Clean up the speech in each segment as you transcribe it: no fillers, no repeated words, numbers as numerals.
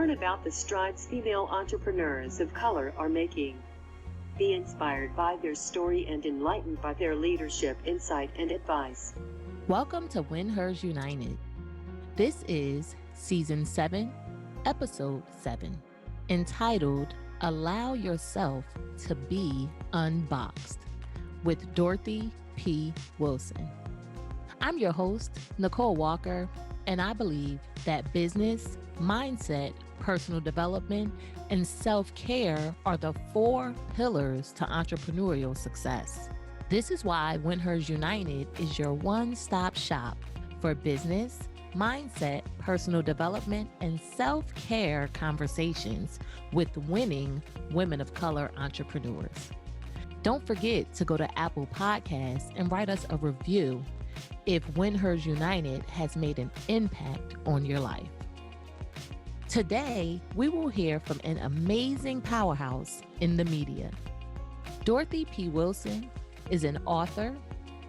Learn about the strides female entrepreneurs of color are making. Be inspired by their story and enlightened by their leadership, insight, and advice. Welcome to WinHers United. This is Season 7, Episode 7, entitled Allow Yourself to Be Unboxed, with Dorothy P. Wilson. I'm your host, Nicole Walker, and I believe that business, mindset, personal development, and self-care are the 4 pillars to entrepreneurial success. This is why WinHers United is your one-stop shop for business, mindset, personal development, and self-care conversations with winning women of color entrepreneurs. Don't forget to go to Apple Podcasts and write us a review if WinHers United has made an impact on your life. Today, we will hear from an amazing powerhouse in the media. Dorothy P. Wilson is an author,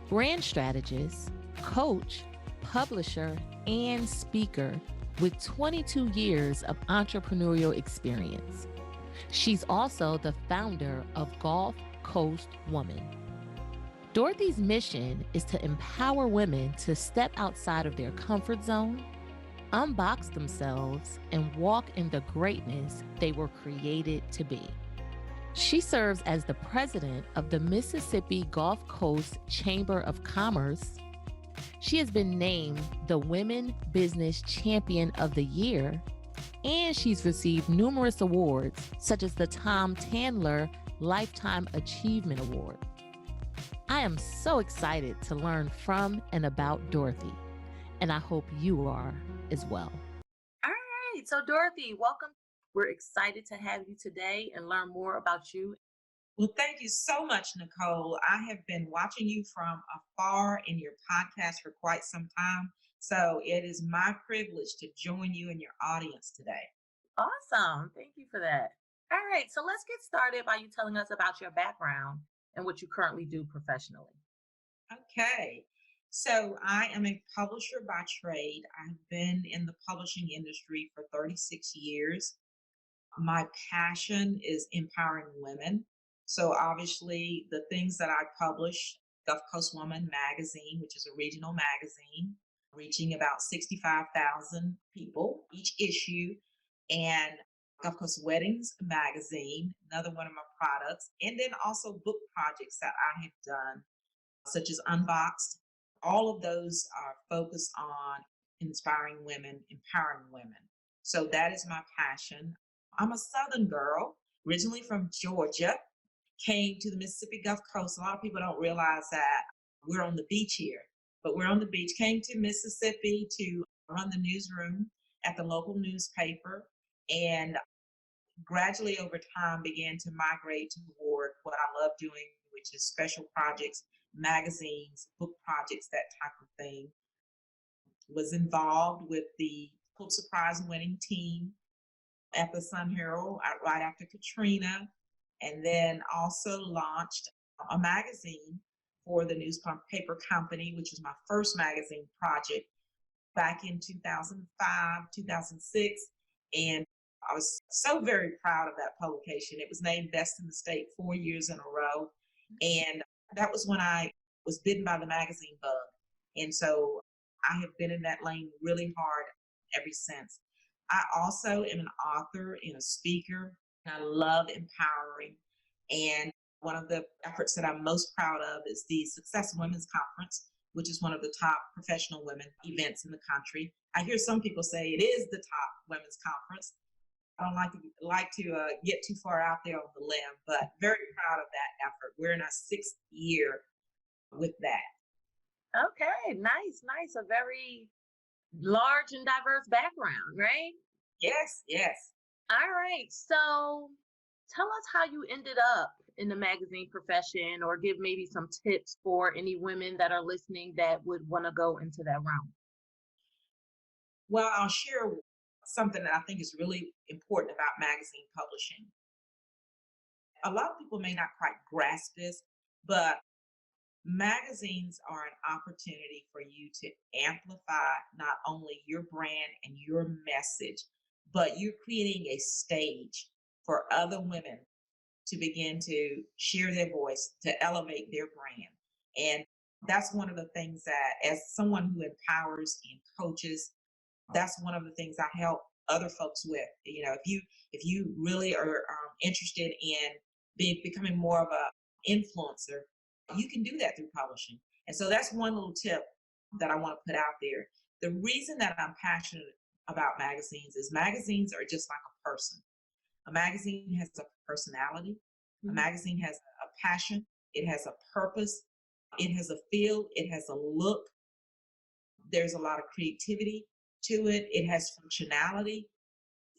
brand strategist, coach, publisher, and speaker with 22 years of entrepreneurial experience. She's also the founder of Gulf Coast Woman. Dorothy's mission is to empower women to step outside of their comfort zone, unbox themselves, and walk in the greatness they were created to be. She serves as the president of the Mississippi Gulf Coast Chamber of Commerce. She has been named the Women Business Champion of the Year, and she's received numerous awards, such as the Tom Tandler Lifetime Achievement Award. I am so excited to learn from and about Dorothy, and I hope you are as well. All right, so Dorothy, welcome. We're excited to have you today and learn more about you. Well, thank you so much, Nicole. I have been watching you from afar in your podcast for quite some time, so it is my privilege to join you and your audience today. Awesome. Thank you for that. All right, so let's get started by you telling us about your background and what you currently do professionally. Okay. So I am a publisher by trade. I've been in the publishing industry for 36 years. My passion is empowering women. So obviously the things that I publish, Gulf Coast Woman magazine, which is a regional magazine, reaching about 65,000 people each issue, and Gulf Coast Weddings magazine, another one of my products, and then also book projects that I have done, such as Unboxed. All of those are focused on inspiring women, empowering women. So that is my passion. I'm a Southern girl, originally from Georgia, came to the Mississippi Gulf Coast. A lot of people don't realize that we're on the beach here, but we're on the beach. Came to Mississippi to run the newsroom at the local newspaper, and gradually over time began to migrate toward what I love doing, which is special projects, magazines, book projects, that type of thing. Was involved with the Pulitzer Prize winning team at the Sun Herald right after Katrina, and then also launched a magazine for the newspaper company, which was my first magazine project back in 2005, 2006. And I was so very proud of that publication. It was named Best in the State 4 years in a row. And that was when I was bitten by the magazine bug. And so I have been in that lane really hard ever since. I also am an author and a speaker, and I love empowering. And one of the efforts that I'm most proud of is the Success Women's Conference, which is one of the top professional women events in the country. I hear some people say it is the top women's conference. I don't like to get too far out there on the limb, but very proud of that effort. We're in our 6th year with that. Okay, nice. A very large and diverse background, right? Yes. All right, so tell us how you ended up in the magazine profession, or give maybe some tips for any women that are listening that would want to go into that realm. Well, I'll share something that I think is really important about magazine publishing. A lot of people may not quite grasp this, but magazines are an opportunity for you to amplify not only your brand and your message, but you're creating a stage for other women to begin to share their voice, to elevate their brand. And that's one of the things that, as someone who empowers and coaches, that's one of the things I help other folks with. If you really are interested in becoming more of a influencer, you can do that through publishing. And so that's one little tip that I want to put out there. The reason that I'm passionate about magazines is magazines are just like a person. A magazine has a personality. A magazine has a passion. It has a purpose. It has a feel. It has a look. There's a lot of creativity to it. It has functionality.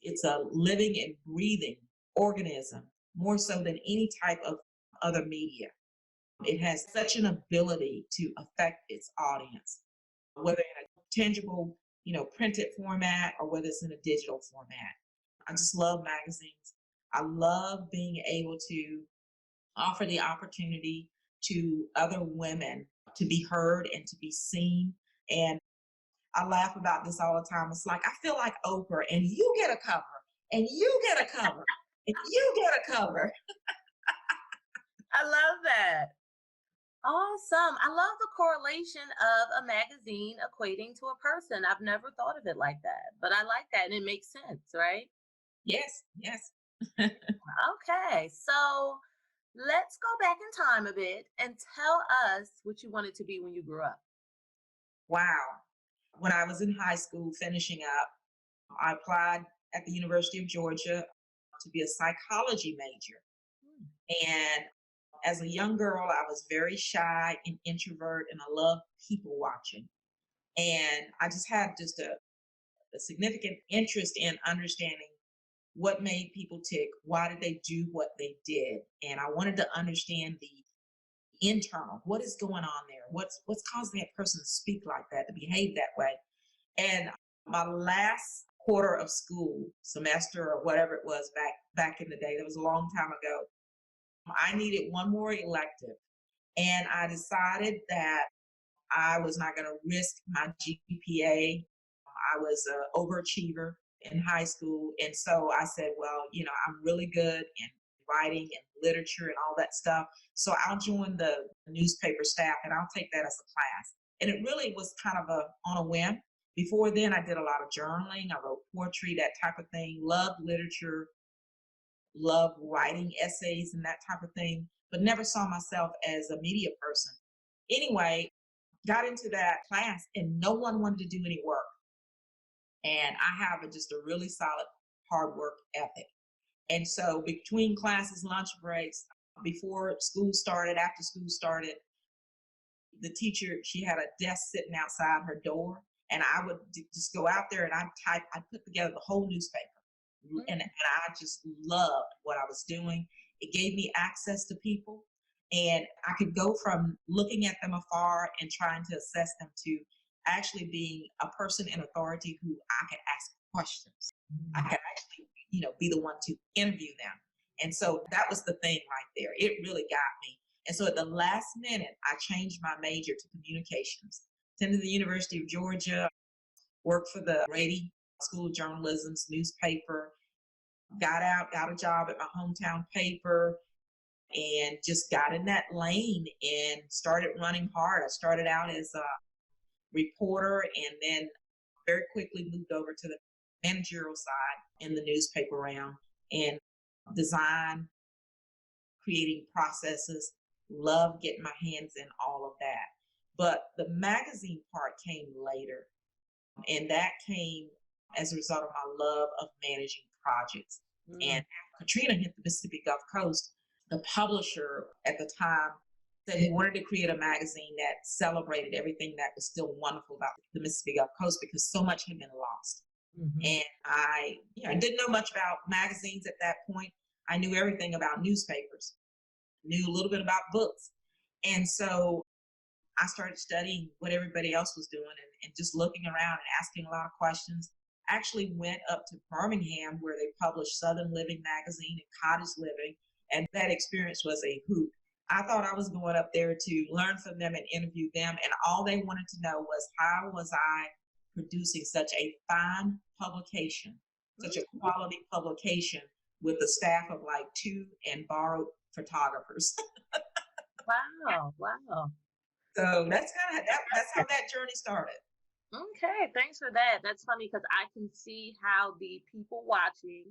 It's a living and breathing organism, more so than any type of other media. It has such an ability to affect its audience, whether in a tangible, printed format or whether it's in a digital format. I just love magazines. I love being able to offer the opportunity to other women to be heard and to be seen. And I laugh about this all the time. It's like, I feel like Oprah, and you get a cover, and you get a cover, and you get a cover. I love that. Awesome. I love the correlation of a magazine equating to a person. I've never thought of it like that, but I like that, and it makes sense, right? Yes, yes. Okay, so let's go back in time a bit and tell us what you wanted to be when you grew up. Wow. When I was in high school finishing up, I applied at the University of Georgia to be a psychology major. And as a young girl, I was very shy and introvert, and I loved people watching. And I just had a significant interest in understanding what made people tick, why did they do what they did. And I wanted to understand the internal, what is going on there? What's causing that person to speak like that, to behave that way? And my last quarter of school, semester or whatever it was back in the day, that was a long time ago, I needed one more elective. And I decided that I was not going to risk my GPA. I was an overachiever in high school. And so I said, well, I'm really good in writing and literature and all that stuff. So I'll join the newspaper staff and I'll take that as a class. And it really was kind of on a whim. Before then, I did a lot of journaling. I wrote poetry, that type of thing, loved literature, loved writing essays and that type of thing, but never saw myself as a media person. Anyway, got into that class and no one wanted to do any work. And I have just a really solid hard work ethic. And so between classes, lunch breaks, before school started, after school started, the teacher, she had a desk sitting outside her door, and I would just go out there and I'd put together the whole newspaper. And I just loved what I was doing. It gave me access to people, and I could go from looking at them afar and trying to assess them to actually being a person in authority who I could ask questions. I could actually, be the one to interview them. And so that was the thing right there. It really got me. And so at the last minute, I changed my major to communications. Attended the University of Georgia, worked for the Rady School of Journalism's newspaper, got out, got a job at my hometown paper, and just got in that lane and started running hard. I started out as a reporter and then very quickly moved over to the managerial side in the newspaper realm and design, creating processes, love getting my hands in all of that. But the magazine part came later, and that came as a result of my love of managing projects. And after Katrina hit the Mississippi Gulf Coast, the publisher at the time said he wanted to create a magazine that celebrated everything that was still wonderful about the Mississippi Gulf Coast because so much had been lost. And I didn't know much about magazines at that point. I knew everything about newspapers, knew a little bit about books. And so I started studying what everybody else was doing and just looking around and asking a lot of questions. Actually went up to Birmingham where they published Southern Living magazine and Cottage Living. And that experience was a hoot. I thought I was going up there to learn from them and interview them. And all they wanted to know was how was I producing such a fine publication such a quality publication with a staff of like two and borrowed photographers. Wow, wow. So that's kind of that's how that journey started. Okay, thanks for that. That's funny because I can see how the people watching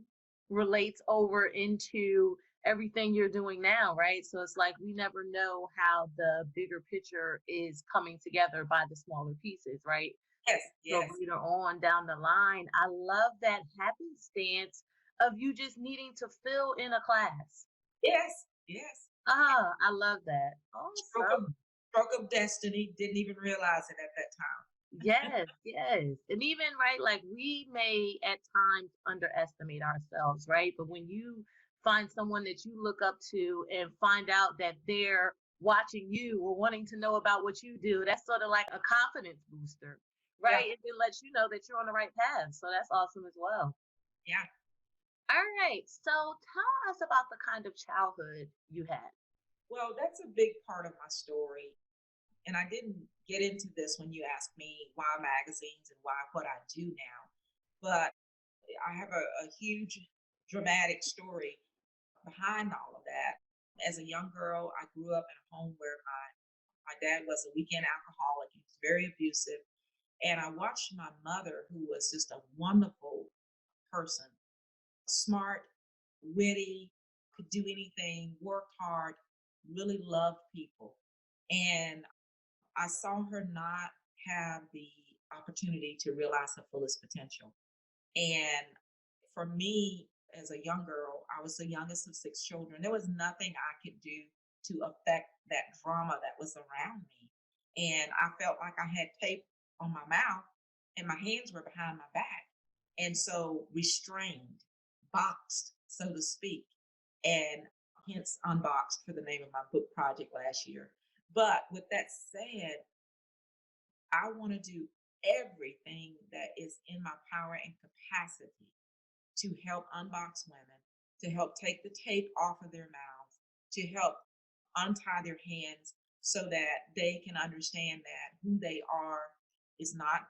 relates over into everything you're doing now, right? So it's like we never know how the bigger picture is coming together by the smaller pieces, right? Yes, So yes, later on down the line, I love that happenstance of you just needing to fill in a class. yes, yes. Ah, I love that. Stroke of Awesome. stroke of destiny. Didn't even realize it at that time. Yes, yes. And even, right, like we may at times underestimate ourselves, right? But when you find someone that you look up to and find out that they're watching you or wanting to know about what you do, that's sort of like a confidence booster, Yeah, right? It lets you know that you're on the right path. So that's awesome as well. yeah. All right. So tell us about the kind of childhood you had. Well, that's a big part of my story. And I didn't get into this when you asked me why magazines and why what I do now. But I have a huge dramatic story behind all of that. As a young girl, I grew up in a home where my dad was a weekend alcoholic. He was very abusive. And I watched my mother, who was just a wonderful person, smart, witty, could do anything, worked hard, really loved people. And I saw her not have the opportunity to realize her fullest potential. And for me, as a young girl, I was the youngest of six children. There was nothing I could do to affect that drama that was around me. And I felt like I had tape on my mouth and my hands were behind my back. And so restrained, boxed, so to speak, and hence Unboxed for the name of my book project last year. But with that said, I want to do everything that is in my power and capacity to help unbox women, to help take the tape off of their mouths, to help untie their hands so that they can understand that who they are is not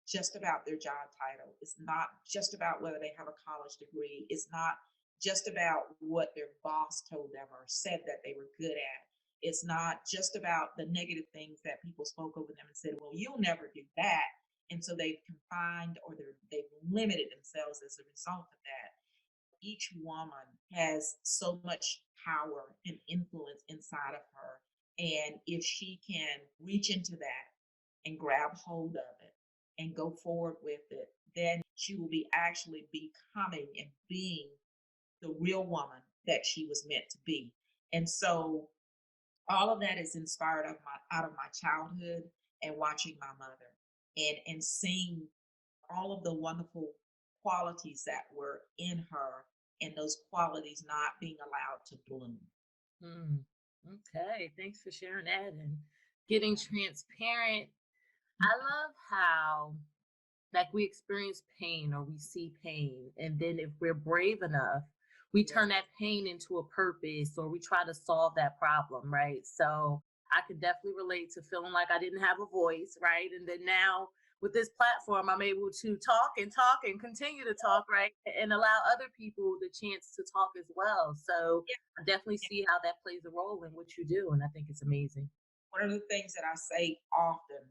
just about their job title. It's not just about whether they have a college degree. It's not just about what their boss told them or said that they were good at. It's not just about the negative things that people spoke over them and said, well, you'll never do that. And so they've confined or they've limited themselves as a result of that. Each woman has so much power and influence inside of her. And if she can reach into that and grab hold of it and go forward with it, then she will be actually becoming and being the real woman that she was meant to be. And so all of that is inspired of out of my childhood and watching my mother and seeing all of the wonderful qualities that were in her and those qualities not being allowed to bloom. Hmm. Okay, thanks for sharing that and getting transparent. I love how like we experience pain or we see pain, and then if we're brave enough, we turn that pain into a purpose or we try to solve that problem, right? So I could definitely relate to feeling like I didn't have a voice, right? And then now with this platform, I'm able to talk and continue to talk, right? And allow other people the chance to talk as well. So Yeah, I definitely yeah. see how that plays a role in what you do. And I think it's amazing. One of the things that I say often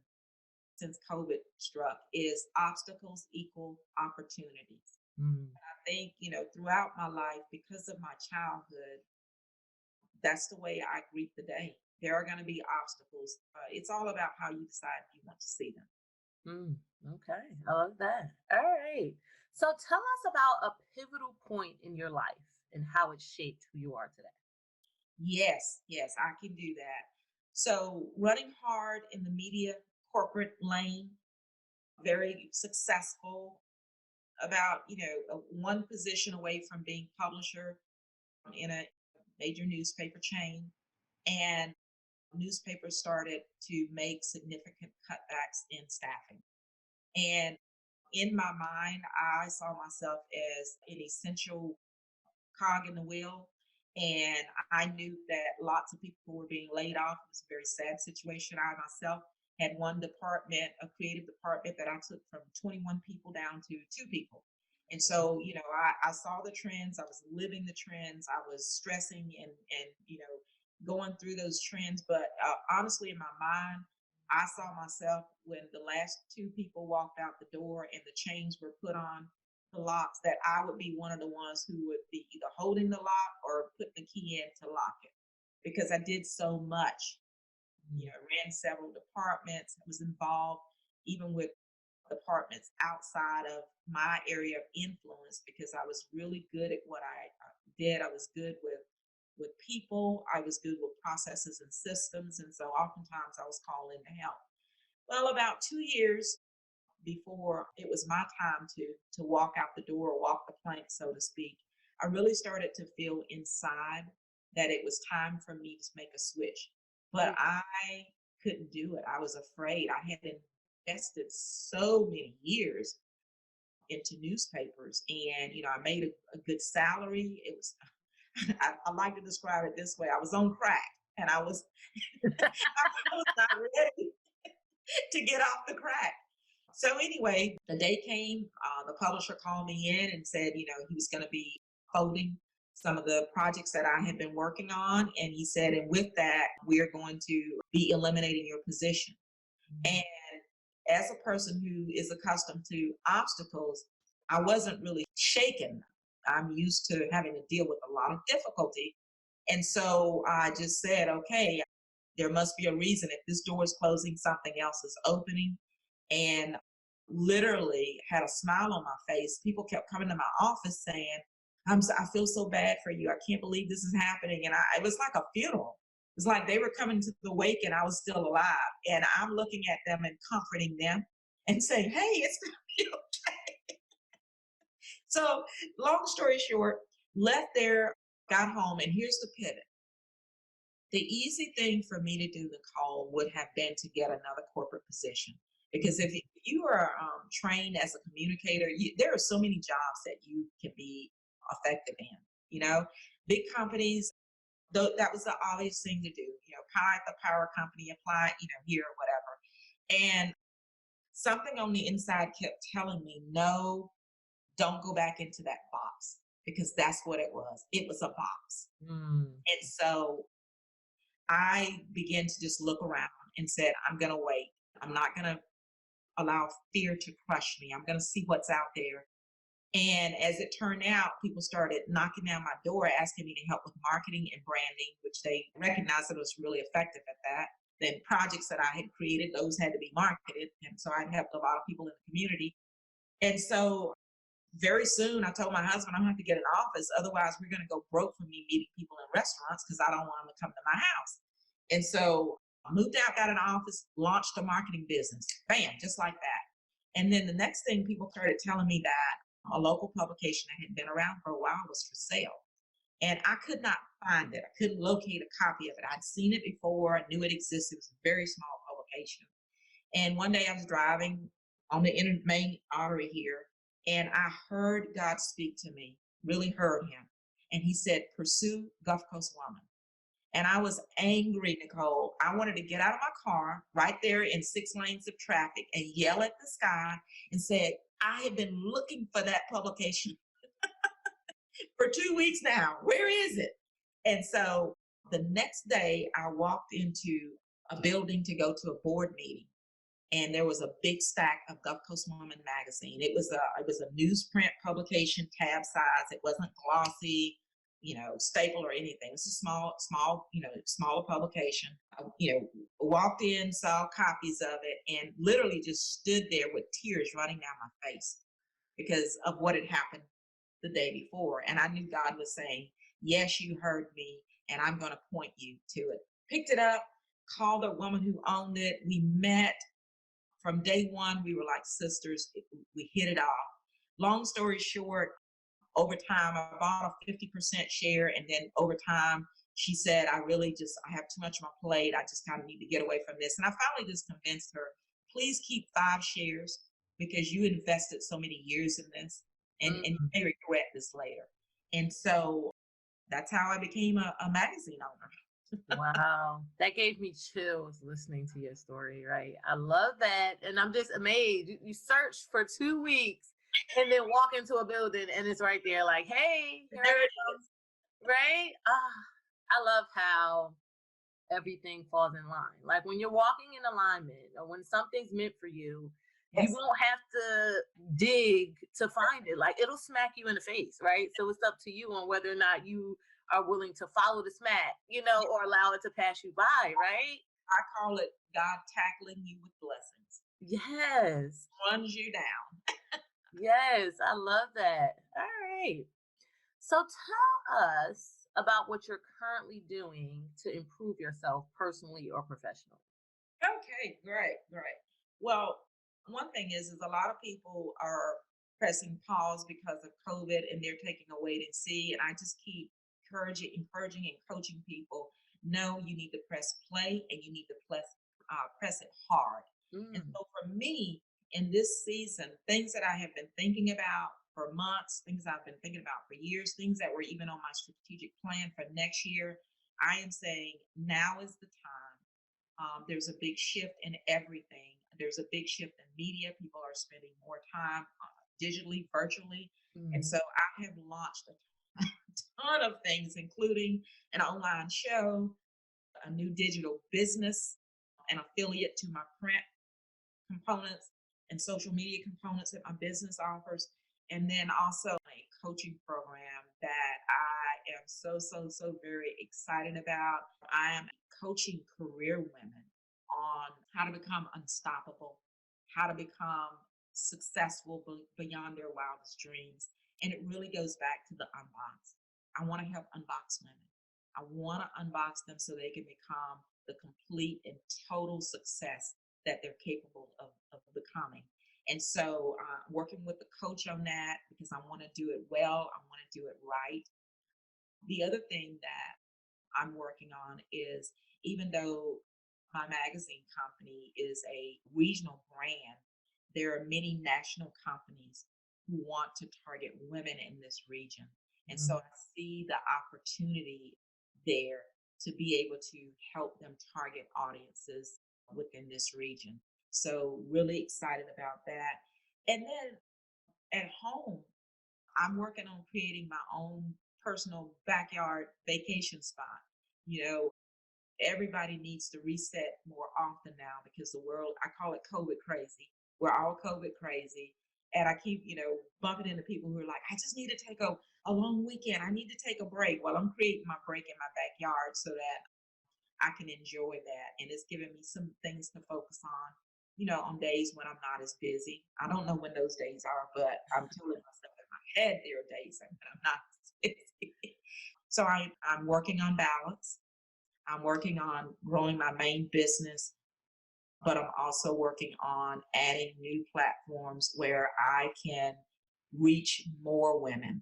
since COVID struck is obstacles equal opportunities. Mm. I think, throughout my life, because of my childhood, that's the way I greet the day. There are going to be obstacles. It's all about how you decide you want to see them. Mm, okay, I love that. All right. So tell us about a pivotal point in your life and how it shaped who you are today. Yes, yes, I can do that. So, running hard in the media corporate lane, very successful, about, one position away from being publisher in a major newspaper chain. And newspapers started to make significant cutbacks in staffing. And in my mind, I saw myself as an essential cog in the wheel. And I knew that lots of people were being laid off. It was a very sad situation. I myself had one department, a creative department that I took from 21 people down to two people. And so, I saw the trends, I was living the trends, I was stressing and going through those trends. But honestly, in my mind, I saw myself when the last two people walked out the door and the chains were put on the locks, that I would be one of the ones who would be either holding the lock or putting the key in to lock it, because I did so much. Ran several departments, was involved even with departments outside of my area of influence, because I was really good at what I did. I was good with people. I was good with processes and systems, and so oftentimes I was called in to help. Well, about 2 years before it was my time to walk out the door, walk the plank, so to speak, I really started to feel inside that it was time for me to make a switch. But I couldn't do it. I was afraid. I had invested so many years into newspapers, and I made a good salary. It was I like to describe it this way: I was on crack, and I was I was not ready to get off the crack. So anyway, the day came. The publisher called me in and said, he was going to be folding some of the projects that I had been working on, and he said, and with that, we're going to be eliminating your position. And as a person who is accustomed to obstacles, I wasn't really shaken. I'm used to having to deal with a lot of difficulty. And so I just said, okay, there must be a reason. If this door is closing, something else is opening. And literally had a smile on my face. People kept coming to my office saying, I feel so bad for you. I can't believe this is happening. And it was like a funeral. It's like they were coming to the wake and I was still alive. And I'm looking at them and comforting them and saying, hey, it's going to be okay. So long story short, left there, got home, and here's the pivot. The easy thing for me to do, Nicole, would have been to get another corporate position. Because if you are trained as a communicator, there are so many jobs that you can be effective in. Big companies, that was the obvious thing to do. Pie at the power company, apply, here or whatever. And something on the inside kept telling me, no, don't go back into that box, because that's what it was. It was a box. And so I began to just look around and said, I'm going to wait. I'm not going to allow fear to crush me. I'm going to see what's out there. And as it turned out, people started knocking down my door, asking me to help with marketing and branding, which they recognized that I was really effective at that. Then projects that I had created, those had to be marketed. And so I helped a lot of people in the community. And so very soon I told my husband, I'm going to have to get an office. Otherwise, we're going to go broke from me meeting people in restaurants, because I don't want them to come to my house. And so I moved out, got an office, launched a marketing business. Bam, just like that. And then the next thing, people started telling me that a local publication that had been around for a while was for sale. And I could not find it. I couldn't locate a copy of it. I'd seen it before. I knew it existed. It was a very small publication. And one day I was driving on the main artery here, and I heard God speak to me, really heard him. And he said, pursue Gulf Coast Woman. And I was angry, Nicole. I wanted to get out of my car right there in 6 lanes of traffic and yell at the sky and said, I have been looking for that publication for 2 weeks now. Where is it? And so the next day I walked into a building to go to a board meeting, and there was a big stack of Gulf Coast Woman magazine. It was a newsprint publication, tab size. It wasn't glossy, staple or anything. It's a small, smaller publication. Walked in, saw copies of it, and literally just stood there with tears running down my face because of what had happened the day before. And I knew God was saying, yes, you heard me, and I'm going to point you to it. Picked it up, called the woman who owned it. We met. From day one, we were like sisters. We hit it off. Long story short, over time, I bought a 50% share. And then over time, she said, I have too much on my plate. I just kind of need to get away from this. And I finally just convinced her, please keep 5 shares, because you invested so many years in this, and you may regret this later. And so that's how I became a magazine owner. Wow. That gave me chills listening to your story, right? I love that. And I'm just amazed. You searched for 2 weeks and then walk into a building and it's right there like, hey, here There I it am, is. right? I love how everything falls in line. Like when you're walking in alignment or when something's meant for you, you Yes. won't have to dig to find it. Like it'll smack you in the face, right? So it's up to you on whether or not you are willing to follow the smack, or allow it to pass you by, right? I call it God tackling you with blessings. Yes. Runs you down. Yes, I love that. All right. So tell us about what you're currently doing to improve yourself personally or professionally. Okay, great, great. Well, one thing is a lot of people are pressing pause because of COVID and they're taking a wait and see. And I just keep encouraging and coaching people. No, you need to press play and you need to press it hard. And Mm, so for me, in this season, things that I have been thinking about for months, things I've been thinking about for years, things that were even on my strategic plan for next year, I am saying now is the time. There's a big shift in everything. There's a big shift in media. People are spending more time digitally, virtually. And mm, so I have launched a ton of things, including an online show, a new digital business, an affiliate to my print components and social media components that my business offers. And then also a coaching program that I am so very excited about. I am coaching career women on how to become unstoppable, how to become successful beyond their wildest dreams. And it really goes back to the unbox. I want to help unbox women. I want to unbox them so they can become the complete and total success that they're capable of becoming. And so, working with the coach on that because I want to do it well, I want to do it right. The other thing that I'm working on is even though my magazine company is a regional brand, there are many national companies who want to target women in this region. And so mm. I see the opportunity there to be able to help them target audiences within this region. So, really excited about that. And then at home, I'm working on creating my own personal backyard vacation spot. You know, everybody needs to reset more often now because the world, I call it COVID crazy. We're all COVID crazy. And I keep, bumping into people who are like, I just need to take a long weekend. I need to take a break. Well, I'm creating my break in my backyard so that I can enjoy that. And it's giving me some things to focus on, on days when I'm not as busy. I don't know when those days are, but I'm telling myself in my head there are days when I'm not as busy. So I'm working on balance. I'm working on growing my main business, but I'm also working on adding new platforms where I can reach more women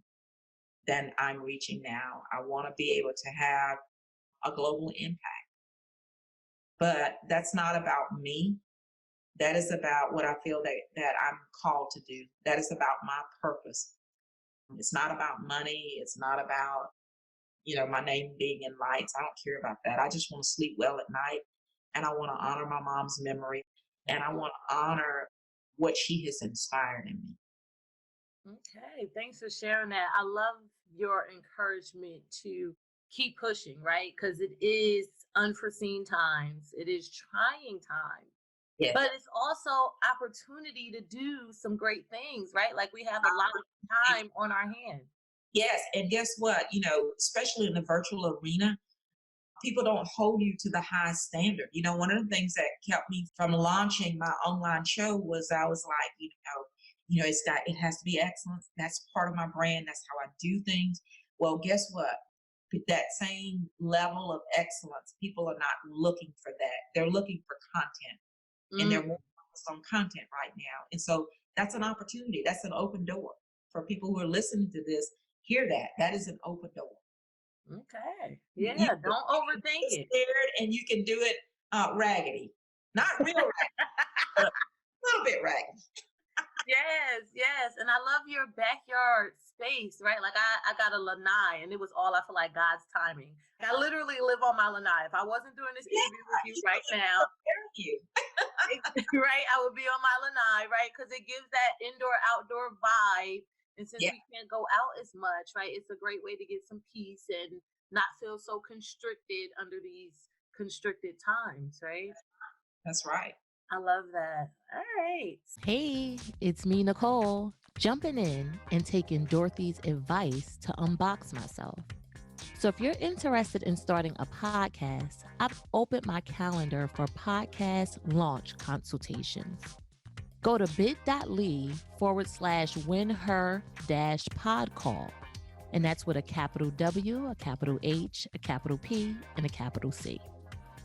than I'm reaching now. I want to be able to have a global impact. But that's not about me. That is about what I feel that I'm called to do. That is about my purpose. It's not about money. It's not about, my name being in lights. I don't care about that. I just want to sleep well at night and I want to honor my mom's memory and I want to honor what she has inspired in me. Okay, thanks for sharing that. I love your encouragement to keep pushing, right? Because it is unforeseen times, it is trying times, Yes. but it's also opportunity to do some great things, right? Like we have a lot of time on our hands. Yes. And guess what? Especially in the virtual arena, people don't hold you to the high standard. One of the things that kept me from launching my online show was I was like, it has to be excellence. That's part of my brand. That's how I do things. Well, guess what? That same level of excellence, people are not looking for that. They're looking for content and Mm, they're more focused on content right now. And so that's an opportunity. That's an open door for people who are listening to this. Hear that. That is an open door. okay. You Yeah, can don't be overthink it. scared and you can do it raggedy. Not real raggedy, but a little bit raggedy. Yes, yes. And I love your backyard space, right? Like I got a lanai and it was all I feel like God's timing. I literally live on my lanai. If I wasn't doing this Yeah, interview with you you right really now, prepare you. right, I would be on my lanai, right? Because it gives that indoor outdoor vibe. And since Yeah, we can't go out as much, right, it's a great way to get some peace and not feel so constricted under these constricted times, right? that's right. I love that. All right. Hey, it's me, Nicole, jumping in and taking Dorothy's advice to unbox myself. So, if you're interested in starting a podcast, I've opened my calendar for podcast launch consultations. Go to bit.ly/winher -pod and that's with a capital W, a capital H, a capital P, and a capital C.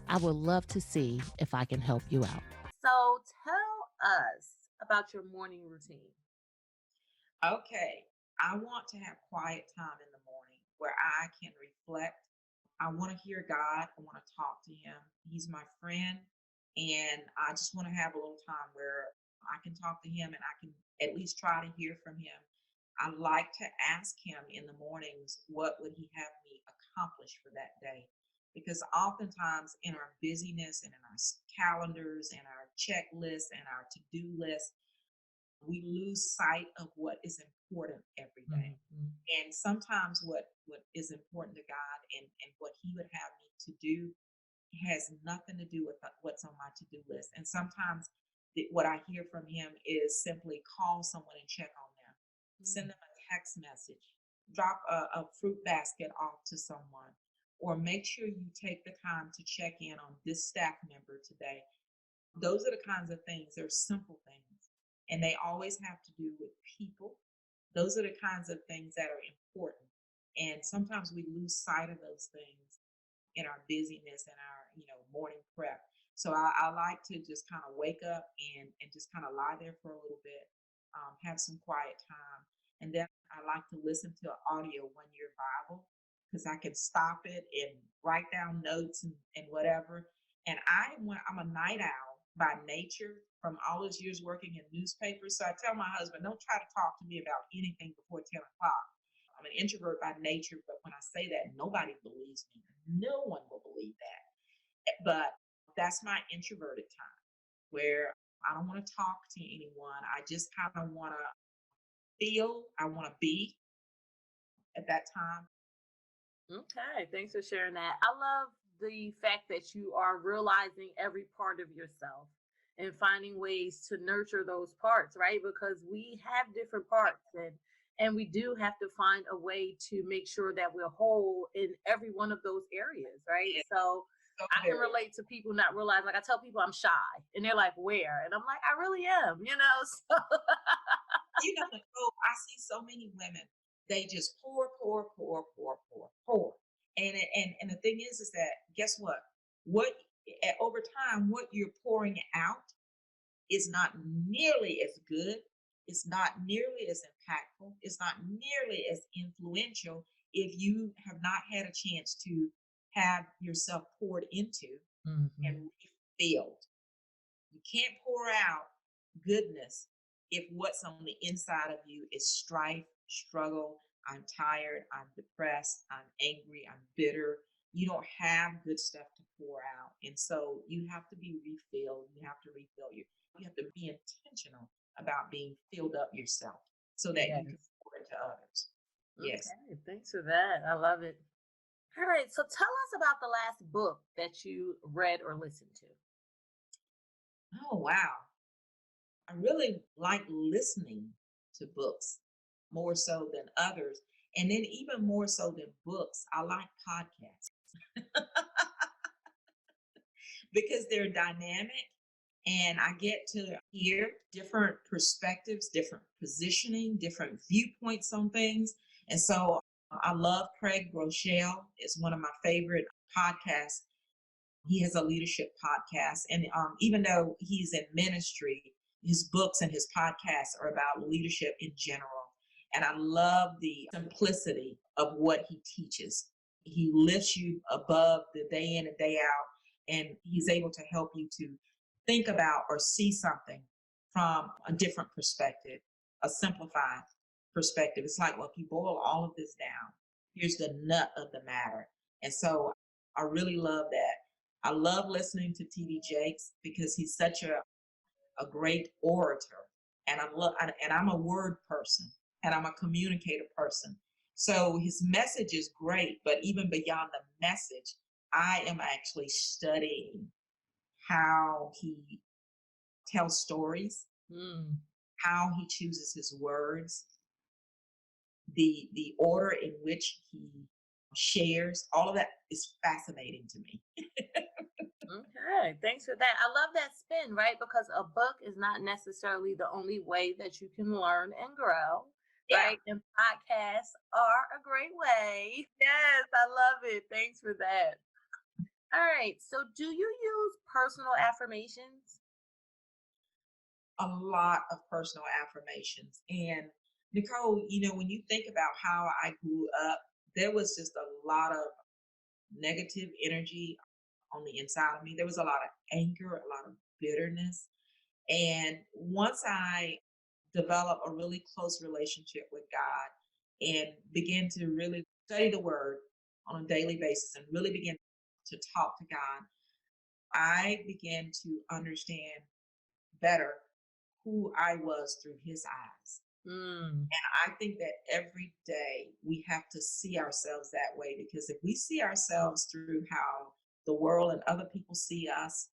I would love to see if I can help you out. So tell us about your morning routine. Okay. I want to have quiet time in the morning where I can reflect. I want to hear God. I want to talk to him. He's my friend. And I just want to have a little time where I can talk to him and I can at least try to hear from him. I like to ask him in the mornings, what would he have me accomplish for that day? Because oftentimes in our busyness and in our calendars and our checklists and our to-do list, we lose sight of what is important every day. Mhm. And sometimes what is important to God and what he would have me to do has nothing to do with what's on my to-do list. And sometimes what I hear from him is simply call someone and check on them, send them a text message, drop a fruit basket off to someone, or make sure you take the time to check in on this staff member today. Those are the kinds of things. They're simple things, and they always have to do with people. Those are the kinds of things that are important. And sometimes we lose sight of those things in our busyness and our, morning prep. So I like to just kind of wake up and just kind of lie there for a little bit, have some quiet time. And then I like to listen to an audio 1 year Bible because I can stop it and write down notes and whatever. And I'm a night owl by nature from all those years working in newspapers. So I tell my husband, don't try to talk to me about anything before 10 o'clock. I'm an introvert by nature, but when I say that, nobody believes me. No one will believe that. But that's my introverted time where I don't want to talk to anyone. I just kind of want to feel, I want to be at that time. Okay, thanks for sharing that. I love the fact that you are realizing every part of yourself and finding ways to nurture those parts, right? Because we have different parts and we do have to find a way to make sure that we're whole in every one of those areas, right? Yeah, So so I can very. relate to people not realizing, like I tell people I'm shy and they're like, where? And I'm like, I really am, you know? So Nicole, I see so many women, they just pour, pour, pour, pour, pour, pour. And the thing is that guess what? What over time, what you're pouring out is not nearly as good. It's not nearly as impactful. It's not nearly as influential if you have not had a chance to have yourself poured into and refilled. You can't pour out goodness if what's on the inside of you is strife, struggle. I'm tired. I'm depressed. I'm angry. I'm bitter. You don't have good stuff to pour out. And so you have to be refilled. You have to refill you have to be intentional about being filled up yourself so that you can pour into others. Yes. okay, thanks for that. I love it. All right, so tell us about the last book that you read or listened to. Oh, wow. I really like listening to books more so than others. And then even more so than books, I like podcasts because they're dynamic and I get to hear different perspectives, different positioning, different viewpoints on things. And so I love Craig Groeschel. It's one of my favorite podcasts. He has a leadership podcast. And even though he's in ministry, his books and his podcasts are about leadership in general. And I love the simplicity of what he teaches. He lifts you above the day in and day out, and he's able to help you to think about or see something from a different perspective, a simplified perspective. It's like, well, if you boil all of this down, here's the nut of the matter. And so I really love that. I love listening to TD Jakes because he's such a great orator. And I'm a word person and I'm a communicator person. So his message is great, but even beyond the message, I am actually studying how he tells stories, Mm. how he chooses his words, the order in which he shares. All of that is fascinating to me. Okay, thanks for that. I love that spin, right? Because a book is not necessarily the only way that you can learn and grow, Yeah. right? And podcasts are a great way. Yes, I love it. Thanks for that. All right. So, do you use personal affirmations? A lot of personal affirmations. And Nicole, when you think about how I grew up, there was just a lot of negative energy on the inside of me. There was a lot of anger, a lot of bitterness. And once I developed a really close relationship with God and began to really study the word on a daily basis and really begin to talk to God, I began to understand better who I was through his eyes. Mm. I think that every day we have to see ourselves that way, because if we see ourselves through how the world and other people see us,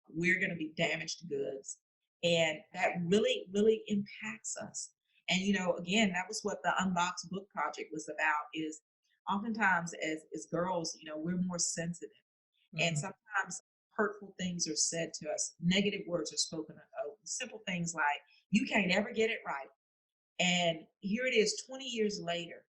we're going to be damaged goods. And that really, really impacts us. And, again, that was what the Unboxed book project was about, is oftentimes as girls, we're more sensitive. And Mm. sometimes hurtful things are said to us, negative words are spoken of, simple things like, you can't ever get it right. And here it is 20 years later,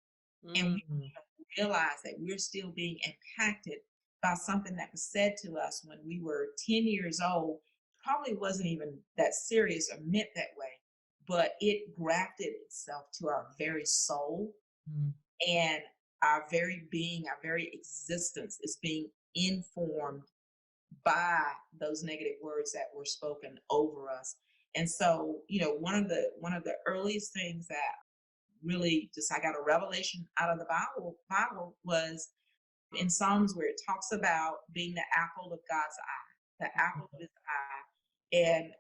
and we Mm. don't realize that we're still being impacted by something that was said to us when we were 10 years old. Probably wasn't even that serious or meant that way, but it grafted itself to our very soul, Mm. and our very being, our very existence is being informed by those negative words that were spoken over us. And so, one of the earliest things that really just I got a revelation out of the Bible was in Psalms, where it talks about being the apple of God's eye, the apple of his eye. And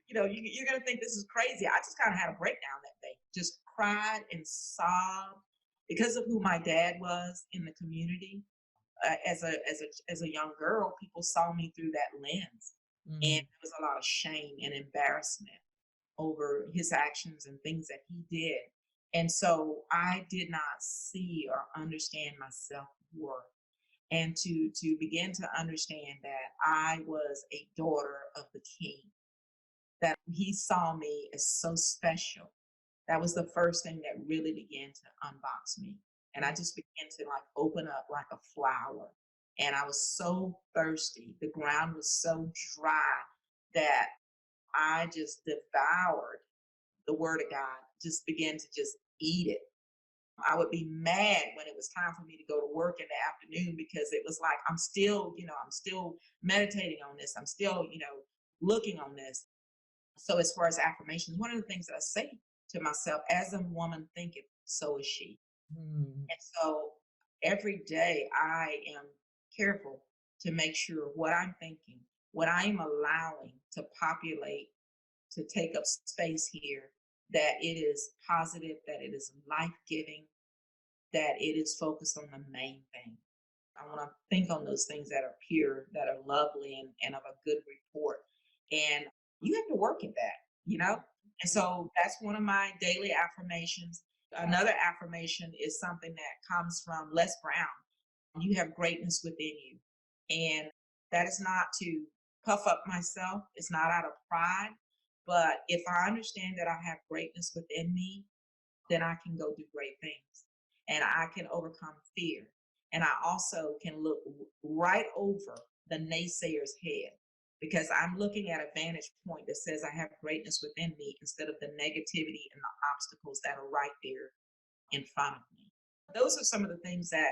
you're gonna think this is crazy. I just kind of had a breakdown that day, just cried and sobbed because of who my dad was in the community. As a young girl, people saw me through that lens, and Mm. there was a lot of shame and embarrassment over his actions and things that he did. And so I did not see or understand my self-worth. And to begin to understand that I was a daughter of the king, that he saw me as so special. That was the first thing that really began to unbox me. And I just began to like open up like a flower. And I was so thirsty. The ground was so dry that I just devoured the word of God, just began to just eat it. I would be mad when it was time for me to go to work in the afternoon, because it was like, I'm still meditating on this. I'm still, looking on this. So as far as affirmations, one of the things that I say to myself, as a woman thinketh, so is she. Mm. And so every day I am careful to make sure what I'm thinking, what I am allowing to populate, to take up space here, that it is positive, that it is life giving, that it is focused on the main thing. I want to think on those things that are pure, that are lovely, and of a good report. And you have to work at that, you know? And so that's one of my daily affirmations. Another affirmation is something that comes from Les Brown. You have greatness within you. And that is not to puff up myself, it's not out of pride. But if I understand that I have greatness within me, then I can go do great things and I can overcome fear. And I also can look right over the naysayer's head, because I'm looking at a vantage point that says I have greatness within me instead of the negativity and the obstacles that are right there in front of me. Those are some of the things that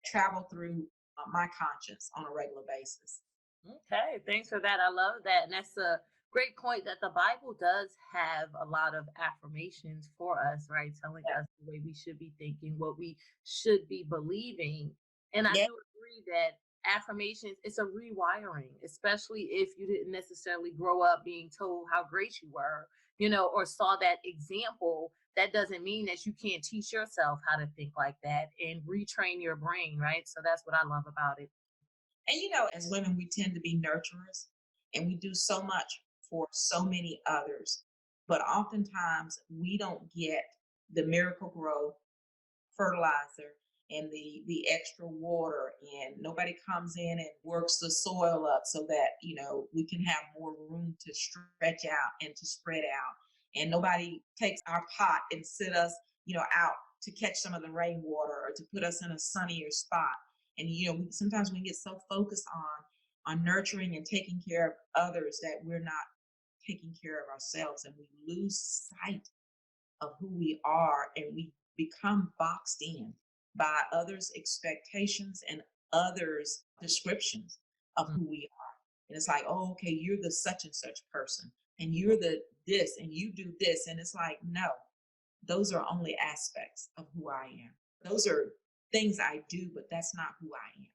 travel through my conscience on a regular basis. Okay, thanks for that. I love that. And that's a Great point that the Bible does have a lot of affirmations for us, right? Telling Yeah. us the way we should be thinking, what we should be believing. And I Yeah. do agree that affirmations, it's a rewiring, especially if you didn't necessarily grow up being told how great you were, or saw that example. That doesn't mean that you can't teach yourself how to think like that and retrain your brain, right? So that's what I love about it. And as women, we tend to be nurturers and we do so much for so many others. But oftentimes we don't get the miracle grow fertilizer and the extra water, and nobody comes in and works the soil up so that we can have more room to stretch out and to spread out, and nobody takes our pot and sit us out to catch some of the rainwater or to put us in a sunnier spot. And sometimes we get so focused on nurturing and taking care of others that we're not taking care of ourselves, and we lose sight of who we are, and we become boxed in by others' expectations and others' descriptions of Mm. who we are. And it's like, oh, okay, you're the such and such person, and you're the this, and you do this. And it's like, no, those are only aspects of who I am. Those are things I do, but that's not who I am.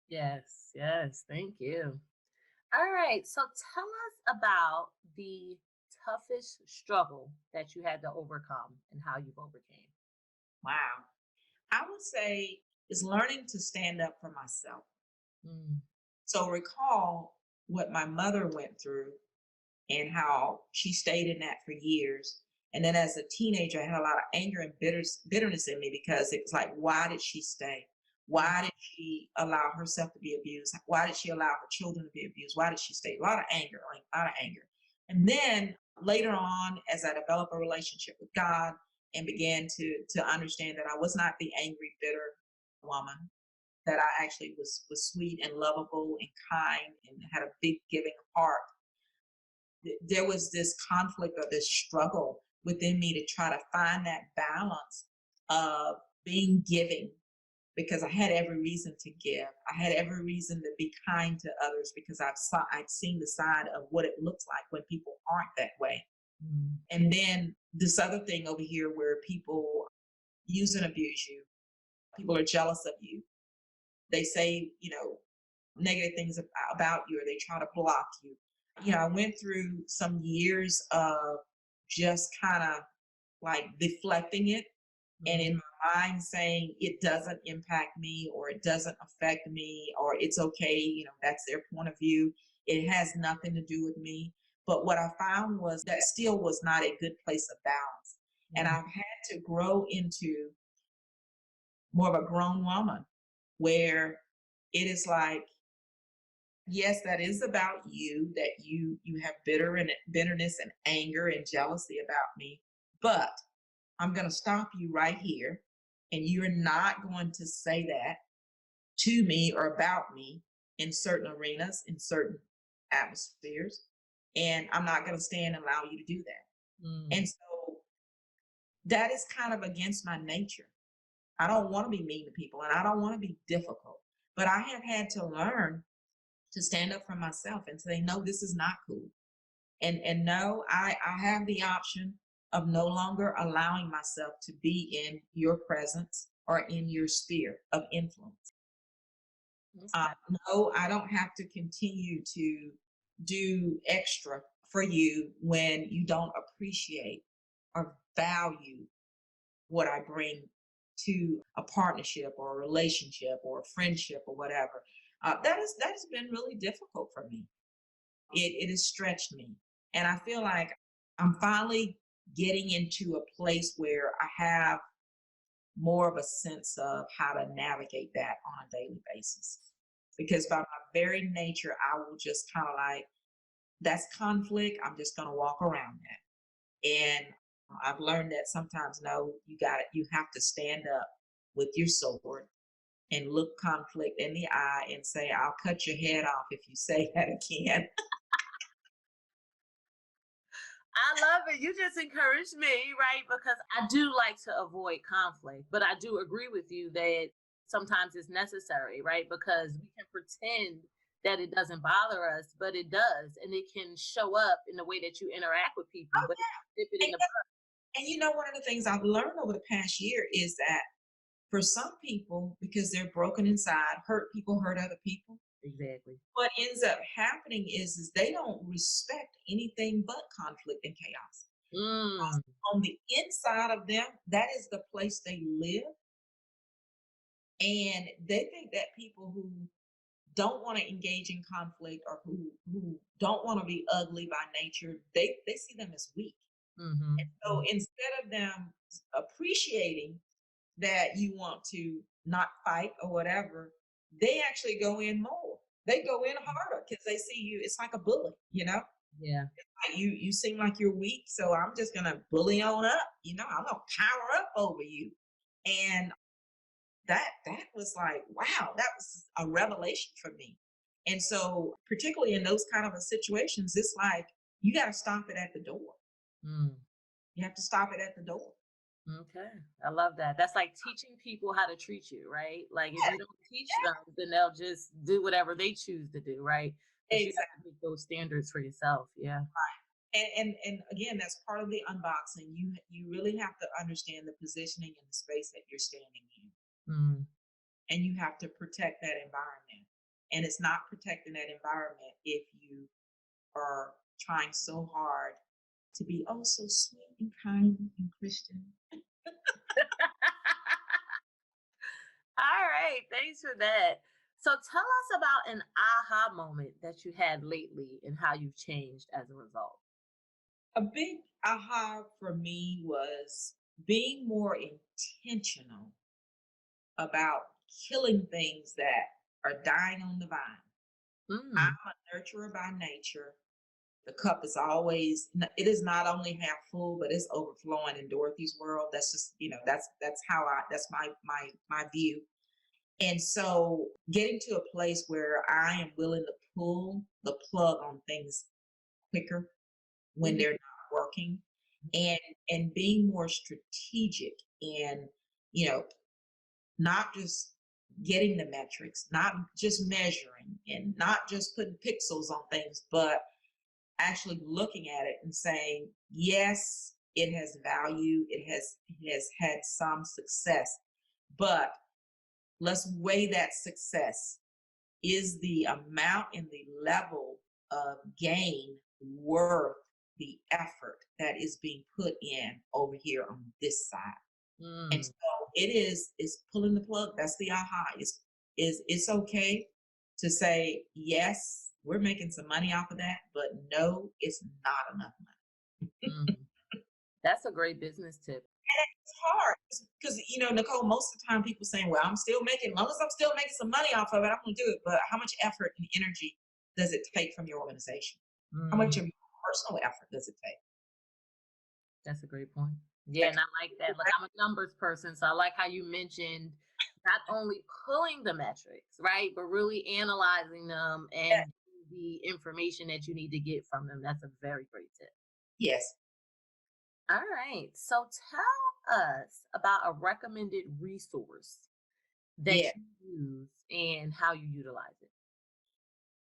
Yes, yes, thank you. All right, so tell us about the toughest struggle that you had to overcome and how you've overcame. Wow. I would say is learning to stand up for myself. Mm, So recall what my mother went through and how she stayed in that for years. And then as a teenager, I had a lot of anger and bitterness in me because it was like, why did she stay? Why did she allow herself to be abused? Why did she allow her children to be abused? Why did she stay? A lot of anger, like a lot of anger. And then later on, as I developed a relationship with God and began to understand that I was not the angry, bitter woman, that I actually was sweet and lovable and kind and had a big giving heart. There was this conflict or this struggle within me to try to find that balance of being giving, because I had every reason to give. I had every reason to be kind to others because I'd seen the side of what it looks like when people aren't that way. mm, And then this other thing over here where people use and abuse you, people are jealous of you. They say, negative things about you, or they try to block you. I went through some years of just kind of like deflecting it, and mm. in my mind saying it doesn't impact me, or it doesn't affect me, or it's okay, that's their point of view. It has nothing to do with me. But what I found was that still was not a good place of balance. And Mm. I've had to grow into more of a grown woman where it is like, yes, that is about you, that you have bitterness and anger and jealousy about me, but I'm going to stop you right here, and you're not going to say that to me or about me in certain arenas, in certain atmospheres, and I'm not going to stand and allow you to do that. Mm. And so that is kind of against my nature. I don't want to be mean to people, and I don't want to be difficult, but I have had to learn to stand up for myself and say, no, this is not cool. And no, I have the option of no longer allowing myself to be in your presence or in your sphere of influence. Okay. No, I don't have to continue to do extra for you when you don't appreciate or value what I bring to a partnership or a relationship or a friendship or whatever. That has been really difficult for me. It has stretched me, and I feel like I'm finally getting into a place where I have more of a sense of how to navigate that on a daily basis. Because by my very nature, I will just kind of like, that's conflict. I'm just going to walk around that. And I've learned that sometimes, no, you have to stand up with your sword and look conflict in the eye and say, I'll cut your head off if you say that again. I love it. You just encouraged me, right? Because I do like to avoid conflict, but I do agree with you that sometimes it's necessary, right? Because we can pretend that it doesn't bother us, but it does. And it can show up in the way that you interact with people, Oh but dip it yeah. in the And you know, one of the things I've learned over the past year is that for some people, because they're broken inside, hurt people hurt other people. exactly. What ends up happening is they don't respect anything but conflict and chaos. Mm, On the inside of them, that is the place they live. And they think that people who don't want to engage in conflict or who don't want to be ugly by nature, they see them as weak. mm-hmm. And so instead of them appreciating that you want to not fight or whatever, they actually go in more. They go in harder because they see you. It's like a bully, you know. Yeah. Like you seem like you're weak, so I'm just gonna bully on up. You know, I'm gonna power up over you. And that was like, wow, that was a revelation for me. And so, particularly in those kind of a situations, it's like you got to stop it at the door. Mm. You have to stop it at the door. Okay. I love that. That's like teaching people how to treat you, right? Like if Yeah, you don't teach them, then they'll just do whatever they choose to do, right? But you have exactly. to make those standards for yourself. Yeah. And again, that's part of the unboxing. You really have to understand the positioning and the space that you're standing in, Mm. and you have to protect that environment. And it's not protecting that environment if you are trying so hard to be oh so sweet and kind and Christian. All right. Thanks for that. So tell us about an aha moment that you had lately and how you've changed as a result. A big aha for me was being more intentional about killing things that are dying on the vine. I'm Mm. a nurturer by nature. The cup is always, it is not only half full, but it's overflowing in Dorothy's world. That's just, that's how that's my view. And so getting to a place where I am willing to pull the plug on things quicker when Mhm. they're not working, and being more strategic in, you know, not just getting the metrics, not just measuring and not just putting pixels on things, but actually looking at it and saying, yes, it has value, it has had some success, but let's weigh that success. Is the amount and the level of gain worth the effort that is being put in over here on this side? And Mm. so is pulling the plug. That's the aha. Is it's okay to say, yes, we're making some money off of that, but no, it's not enough money. Mm. That's a great business tip. It's hard because Nicole, most of the time people saying, well, I'm still making, as long as I'm still making some money off of it, I'm gonna do it. But how much effort and energy does it take from your organization? How much Mm. of your personal effort does it take? That's a great point. Yeah, Like, and I like that. Like I'm a numbers person, so I like how you mentioned not only pulling the metrics, right, but really analyzing them yeah, and the information that you need to get from them. That's a very great tip. yes, All right. So tell us about a recommended resource that yeah. you use and how you utilize it.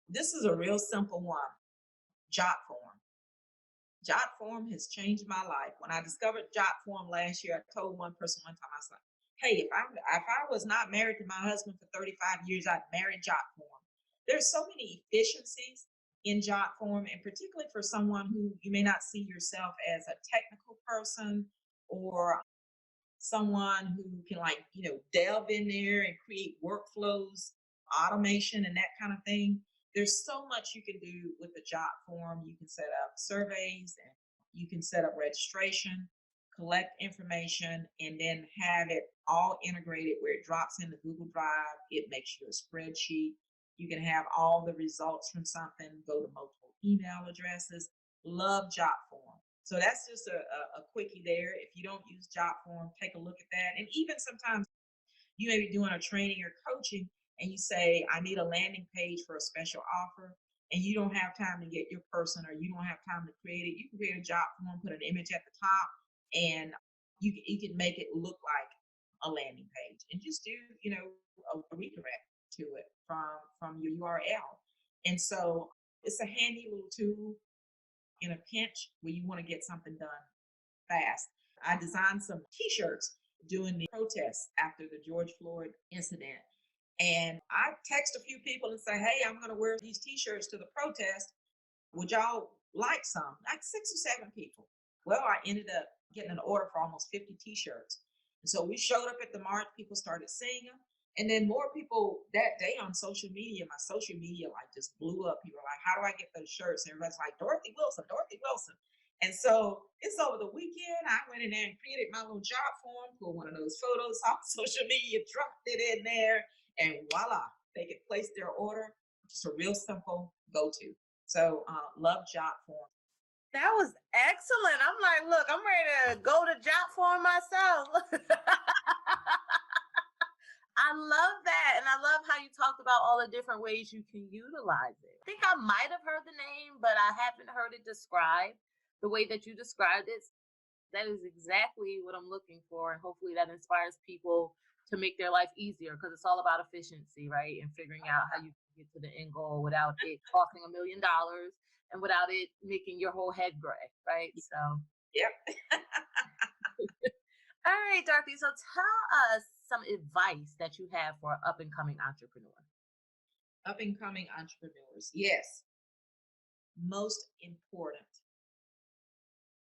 This is a real simple one. Jot form. Jot form has changed my life. When I discovered Jot form last year, I told one person one time, I was like, hey, if I was not married to my husband for 35 years, I'd marry Jot form. There's so many efficiencies in Jot form, and particularly for someone who you may not see yourself as a technical person or someone who can delve in there and create workflows, automation, and that kind of thing. There's so much you can do with the job form. You can set up surveys and you can set up registration, collect information, and then have it all integrated where it drops into Google Drive. It makes you a spreadsheet. You can have all the results from something, go to multiple email addresses. Love job form. So that's just a quickie there. If you don't use job form, take a look at that. And even sometimes you may be doing a training or coaching and you say, I need a landing page for a special offer, and you don't have time to get your person or you don't have time to create it. You can create a job form, put an image at the top, and you can make it look like a landing page and just do, a redirect to it from your URL. And so it's a handy little tool in a pinch where you want to get something done fast. I designed some t-shirts during the protests after the George Floyd incident. And I text a few people and say, hey, I'm going to wear these t-shirts to the protest. Would y'all like some? Like 6 or 7 people. Well, I ended up getting an order for almost 50 t-shirts. And so we showed up at the march, people started seeing them. And then more people that day on social media, my social media like just blew up. People were like, how do I get those shirts? And everybody's like, Dorothy Wilson, Dorothy Wilson. And so it's over the weekend. I went in there and created my little job form, pulled one of those photos off social media, dropped it in there, and voila, they could place their order. Just a real simple go-to. So love job form. That was excellent. I'm like, look, I'm ready to go to job form myself. I love that. And I love how you talked about all the different ways you can utilize it. I think I might have heard the name, but I haven't heard it described the way that you described it. That is exactly what I'm looking for. And hopefully that inspires people to make their life easier, because it's all about efficiency, right? And figuring out how you can get to the end goal without it costing $1 million and without it making your whole head gray, right? So, yep. All right, Dorothy. So tell us some advice that you have for an up-and-coming entrepreneur. Up-and-coming entrepreneurs. Yes. Most important.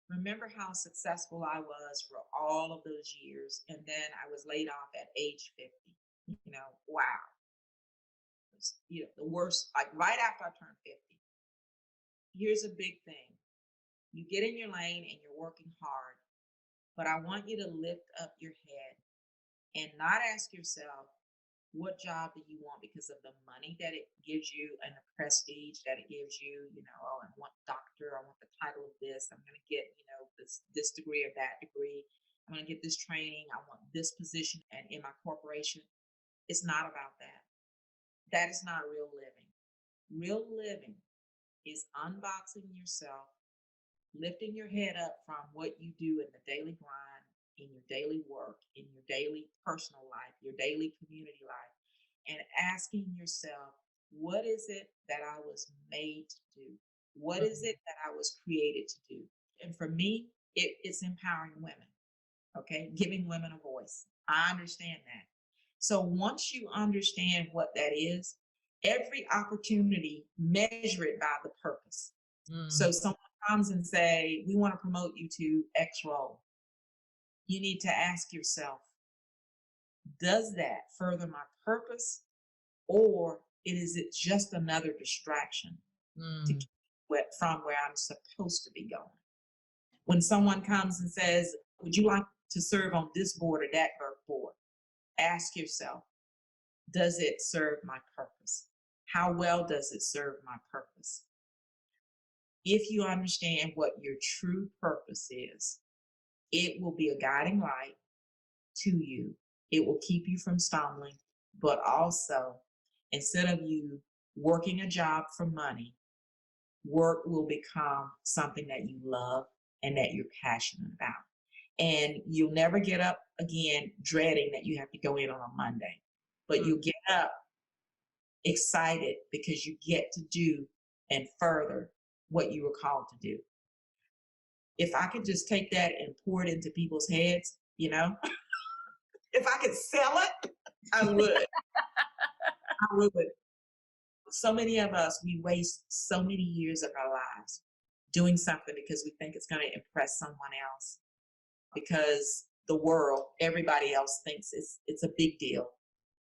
Remember how successful I was for all of those years. And then I was laid off at age 50. Wow. It was, the worst, like right after I turned 50. Here's a big thing. You get in your lane and you're working hard. But I want you to lift up your head and not ask yourself, what job do you want because of the money that it gives you and the prestige that it gives you? Oh, I want doctor, I want the title of this, I'm going to get, this degree or that degree. I'm going to get this training. I want this position and in my corporation. It's not about that. That is not real living. Real living is unboxing yourself, lifting your head up from what you do in the daily grind, in your daily work, in your daily personal life, your daily community life, and asking yourself, what is it that I was made to do? What is it that I was created to do? And for me, it's empowering women, okay? Giving women a voice. I understand that. So once you understand what that is, every opportunity, measure it by the purpose. So someone comes and say, we want to promote you to X role. You need to ask yourself, does that further my purpose, or is it just another distraction to keep from where I'm supposed to be going? When someone comes and says, would you like to serve on this board or that board? Ask yourself, does it serve my purpose? How well does it serve my purpose? If you understand what your true purpose is, it will be a guiding light to you. It will keep you from stumbling, but also, instead of you working a job for money, work will become something that you love and that you're passionate about. And you'll never get up again dreading that you have to go in on a Monday, but you'll get up excited because you get to do and further what you were called to do. If I could just take that and pour it into people's heads, if I could sell it, I would. I would. So many of us, we waste so many years of our lives doing something because we think it's going to impress someone else, because the world, everybody else thinks it's a big deal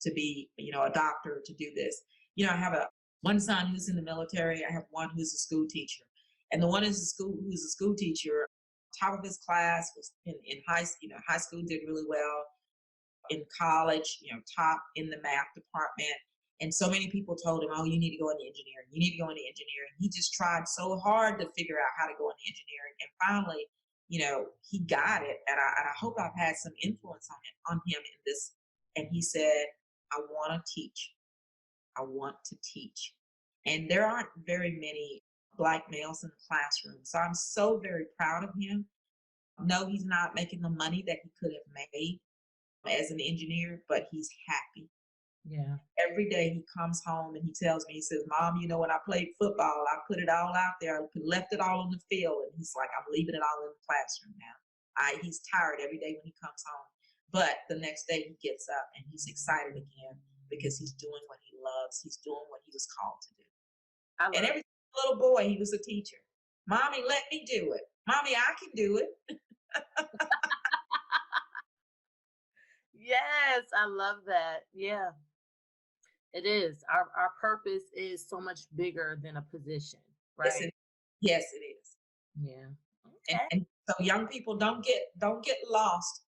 to be, a doctor, to do this. I have one son who's in the military. I have one who's a school teacher. And the one who's a school teacher, top of his class, was in high school, did really well. In college, top in the math department. And so many people told him, oh, you need to go into engineering. You need to go into engineering. He just tried so hard to figure out how to go into engineering. And finally, he got it. And I hope I've had some influence on him in this. And he said, I want to teach. I want to teach. And there aren't very many Black males in the classroom. So I'm so very proud of him. No, he's not making the money that he could have made as an engineer, but he's happy. Yeah. Every day he comes home and he tells me, he says, Mom, when I played football, I put it all out there. I left it all on the field. And he's like, I'm leaving it all in the classroom now. He's tired every day when he comes home. But the next day he gets up and he's excited again because he's doing what he loves. He's doing what he was called to do. And every little boy, he was a teacher. Mommy, let me do it. Mommy, I can do it. Yes, I love that. Yeah, it is. Our purpose is so much bigger than a position, Yes, right? yes, it is. Yeah. Okay. And so young people don't get lost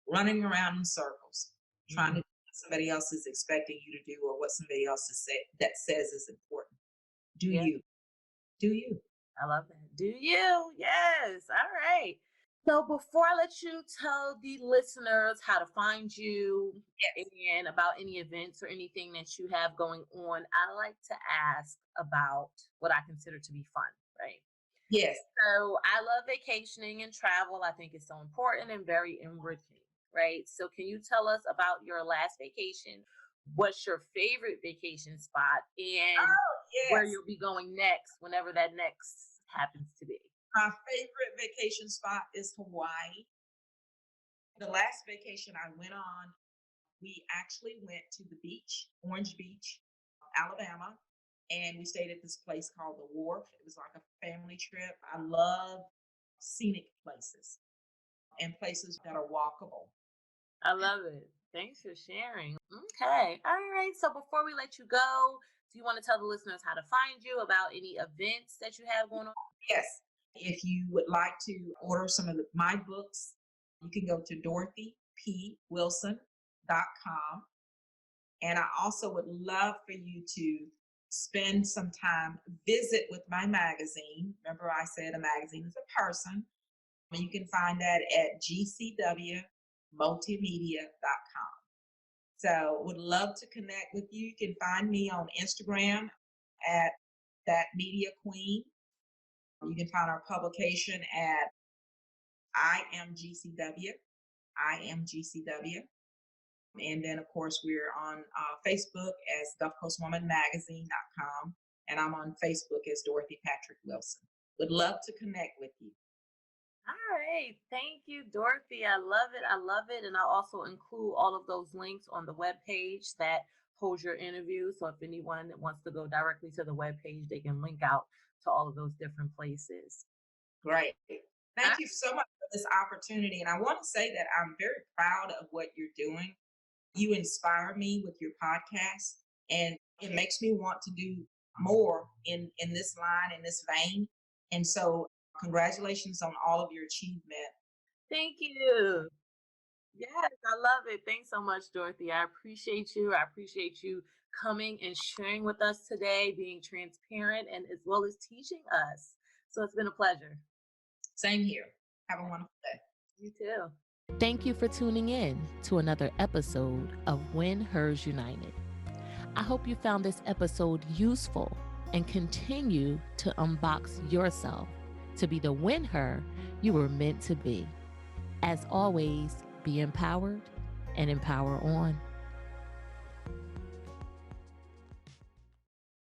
running around in circles, trying to do what somebody else is expecting you to do or what somebody else says is important. Do Yeah. you. Do you. I love that. Do you? Yes. All right. So before I let you tell the listeners how to find you Yes. and about any events or anything that you have going on, I like to ask about what I consider to be fun, right? Yes. So I love vacationing and travel. I think it's so important and very enriching, right? So can you tell us about your last vacation? What's your favorite vacation spot and where Yes. you'll be going next, whenever that next happens to be? My favorite vacation spot is Hawaii. The last vacation I went on, we actually went to the beach, Orange Beach, Alabama, and we stayed at this place called The Wharf. It was like a family trip. I love scenic places and places that are walkable. I love it. Thanks for sharing. Okay. All right. So before we let you go, do you want to tell the listeners how to find you, about any events that you have going on? Yes. If you would like to order some of my books, you can go to dorothypwilson.com. And I also would love for you to spend some time, visit with my magazine. Remember, I said a magazine is a person. You can find that at gcwmultimedia.com. So would love to connect with you. You can find me on Instagram at That Media Queen. You can find our publication at I Am GCW. And then, of course, we're on Facebook as GulfCoastWomanMagazine.com. And I'm on Facebook as Dorothy Patrick Wilson. Would love to connect with you. All right. Thank you, Dorothy. I love it. I love it. And I'll also include all of those links on the webpage that holds your interview. So if anyone wants to go directly to the webpage, they can link out to all of those different places. Great. Thank you so much for this opportunity. And I want to say that I'm very proud of what you're doing. You inspire me with your podcast, and it makes me want to do more in this line, in this vein. And so congratulations on all of your achievement. Thank you. Yes, I love it. Thanks so much, Dorothy. I appreciate you. I appreciate you coming and sharing with us today, being transparent, and as well as teaching us. So it's been a pleasure. Same here. Have a wonderful day. You too. Thank you for tuning in to another episode of WinHers United. I hope you found this episode useful and continue to unbox yourself to be the WinHer you were meant to be. As always, be empowered and empower on.